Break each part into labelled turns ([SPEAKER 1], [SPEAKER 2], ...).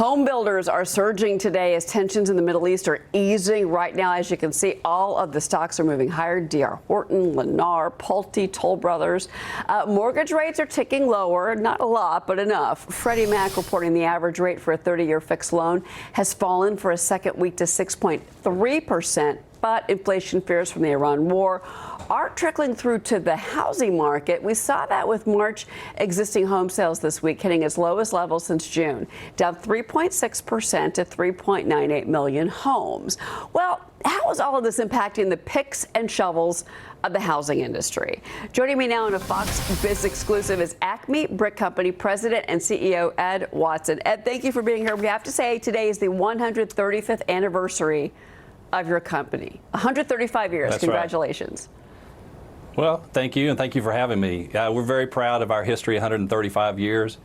[SPEAKER 1] Home builders are surging today as tensions in the Middle East are easing. Right now, as you can see, all of the stocks are moving higher. D.R. Horton, Lennar, Pulte, Toll Brothers. Mortgage rates are ticking lower. Not a lot, but enough. Freddie Mac reporting the average rate for a 30-year fixed loan has fallen for a second week to 6.3%. But inflation fears from the Iran war are trickling through to the housing market. We saw that with March existing home sales this week hitting its lowest level since June, down 3.6% to 3.98 million homes. Well, how is all of this impacting the picks and shovels of the housing industry? Joining me now in a Fox Biz exclusive is Acme Brick Company President and CEO Ed Watson. Ed, thank you for being here. We have to say today is the 135th anniversary of your company. 135 years.
[SPEAKER 2] That's
[SPEAKER 1] Congratulations.
[SPEAKER 2] Right. Well, thank you, and thank you for having me. We're very proud of our history, 135 years.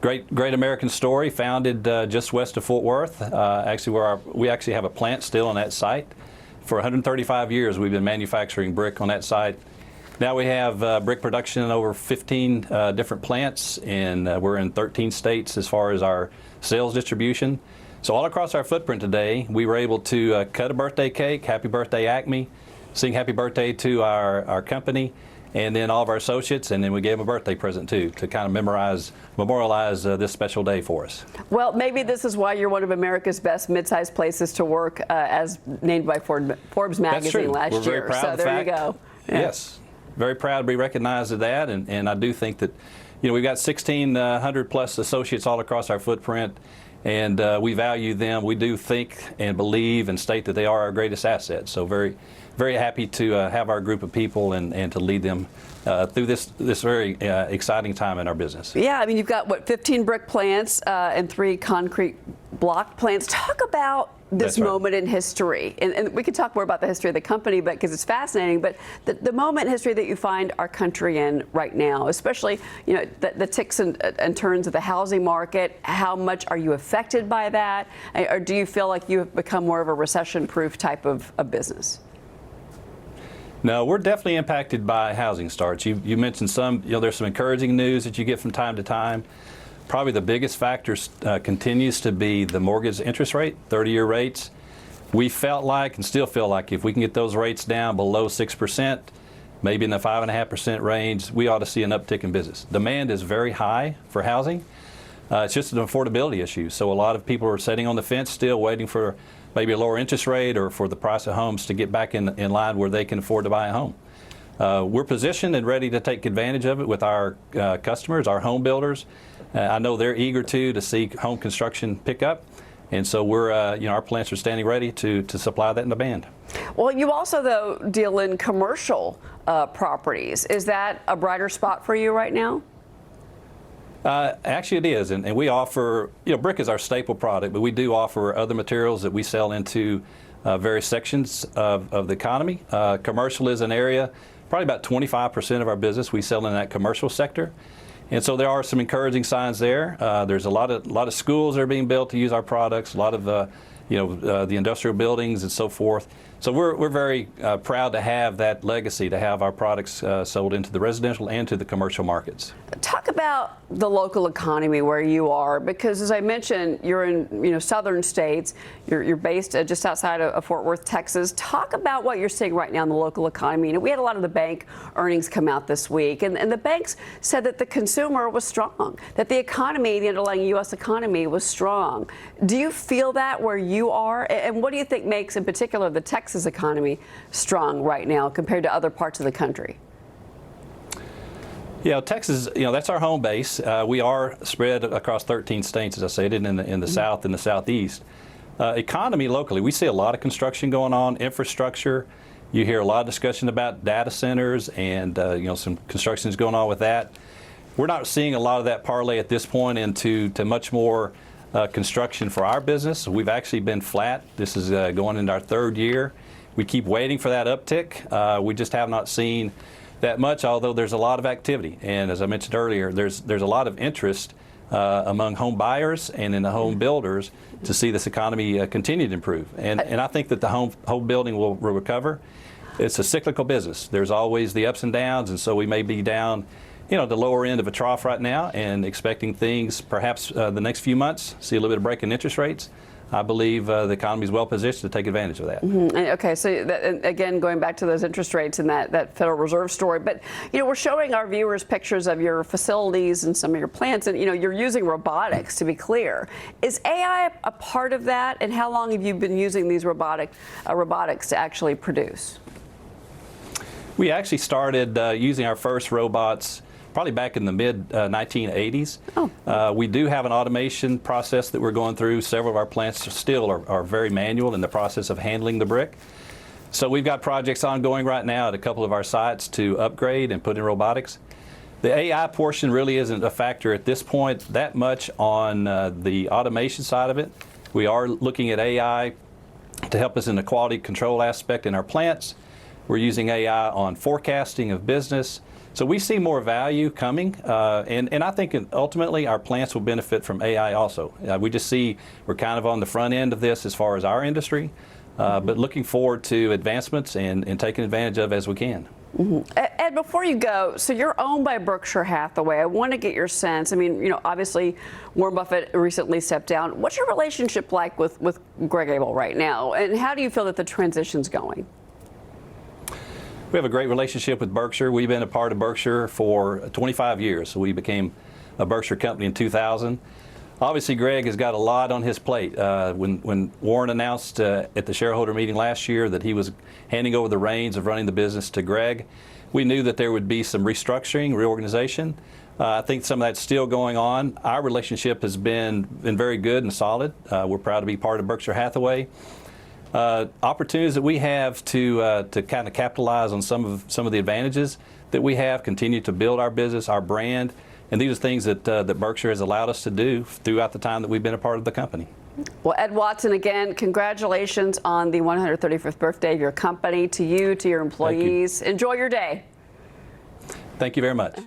[SPEAKER 2] Great American story, founded just west of Fort Worth. We actually have a plant still on that site. For 135 years, we've been manufacturing brick on that site. Now we have brick production in over 15 different plants, and we're in 13 states as far as our sales distribution. So all across our footprint today, we were able to cut a birthday cake, happy birthday Acme, sing happy birthday to our company, and then all of our associates, and then we gave them a birthday present too, to kind of memorialize this special day for us.
[SPEAKER 1] Well, maybe this is why you're one of America's best mid-sized places to work, as named by Forbes magazine last year.
[SPEAKER 2] We're very proud of the
[SPEAKER 1] fact. You go. Yeah.
[SPEAKER 2] Yes, very proud to be recognized of that, and I do think that, you know, we've got 1,600 plus associates all across our footprint. And we value them. We do think and believe and state that they are our greatest asset. So very, very happy to have our group of people and to lead them through this very exciting time in our business.
[SPEAKER 1] Yeah, I mean, you've got, what, 15 brick plants and 3 concrete block plants. Talk about this moment in history. And we could talk more about the history of the company, but because it's fascinating, but the moment in history that you find our country in right now, especially, you know, the ticks and turns of the housing market, how much are you affected by that? Or do you feel like you have become more of a recession-proof type of business?
[SPEAKER 2] No, we're definitely impacted by housing starts. You mentioned some, you know, there's some encouraging news that you get from time to time. Probably the biggest factor continues to be the mortgage interest rate, 30-year rates. We felt like and still feel like if we can get those rates down below 6%, maybe in the 5.5% range, we ought to see an uptick in business. Demand is very high for housing. It's just an affordability issue. So a lot of people are sitting on the fence still waiting for maybe a lower interest rate or for the price of homes to get back in line where they can afford to buy a home. We're positioned and ready to take advantage of it with our customers, our home builders. I know they're eager to see home construction pick up, and so we're, you know, our plants are standing ready to supply that in demand.
[SPEAKER 1] Well, you also, though, deal in commercial properties. Is that a brighter spot for you right now?
[SPEAKER 2] Actually, it is, and we offer, you know, brick is our staple product, but we do offer other materials that we sell into various sections of the economy. Commercial is an area, probably about 25% of our business we sell in that commercial sector. And so there are some encouraging signs there. There's a lot of schools that are being built to use our products, a lot of the industrial buildings and so forth. So we're very proud to have that legacy, to have our products sold into the residential and to the commercial markets.
[SPEAKER 1] Talk about the local economy where you are, because as I mentioned, you're in, you know, southern states. You're based just outside of Fort Worth, Texas. Talk about what you're seeing right now in the local economy. You know, we had a lot of the bank earnings come out this week, and the banks said that the consumer was strong, that the economy, the underlying U.S. economy, was strong. Do you feel that where you are? And what do you think makes, in particular, the Texas economy strong right now compared to other parts of the country?
[SPEAKER 2] Yeah, Texas, you know, that's our home base. We are spread across 13 states, as I said, in the South and the Southeast. Economy locally, we see a lot of construction going on, infrastructure. You hear a lot of discussion about data centers and, you know, some construction is going on with that. We're not seeing a lot of that parlay at this point into much more construction for our business. We've actually been flat. This is going into our 3rd year. We keep waiting for that uptick. We just have not seen that much, although there's a lot of activity. And as I mentioned earlier, there's a lot of interest among home buyers and in the home builders to see this economy continue to improve. And I think that the home building will recover. It's a cyclical business. There's always the ups and downs, and so we may be down, the lower end of a trough right now and expecting things perhaps the next few months, see a little bit of break in interest rates. I believe the economy is well positioned to take advantage of that.
[SPEAKER 1] Okay, so again, going back to those interest rates and that Federal Reserve story, but we're showing our viewers pictures of your facilities and some of your plants, and you're using robotics, to be clear. Is AI a part of that, and how long have you been using these robotics to actually produce?
[SPEAKER 2] We actually started using our first robots probably back in the mid-1980s. We do have an automation process that we're going through. Several of our plants still are very manual in the process of handling the brick. So we've got projects ongoing right now at a couple of our sites to upgrade and put in robotics. The AI portion really isn't a factor at this point that much on the automation side of it. We are looking at AI to help us in the quality control aspect in our plants. We're using AI on forecasting of business. So we see more value coming, and I think ultimately our plants will benefit from AI also. We just see we're kind of on the front end of this as far as our industry, but looking forward to advancements and taking advantage of as we can.
[SPEAKER 1] Ed, before you go, so you're owned by Berkshire Hathaway. I want to get your sense. I mean, obviously Warren Buffett recently stepped down. What's your relationship like with Greg Abel right now, and how do you feel that the transition's going?
[SPEAKER 2] We have a great relationship with Berkshire. We've been a part of Berkshire for 25 years. So we became a Berkshire company in 2000. Obviously, Greg has got a lot on his plate. When Warren announced at the shareholder meeting last year that he was handing over the reins of running the business to Greg, we knew that there would be some restructuring, reorganization. I think some of that's still going on. Our relationship has been very good and solid. We're proud to be part of Berkshire Hathaway. Opportunities that we have to kind of capitalize on some of the advantages that we have, continue to build our business, our brand, and these are things that Berkshire has allowed us to do throughout the time that we've been a part of the company.
[SPEAKER 1] Well, Ed Watson, again, congratulations on the 135th birthday of your company. To you, to your employees. Enjoy your day.
[SPEAKER 2] Thank you very much.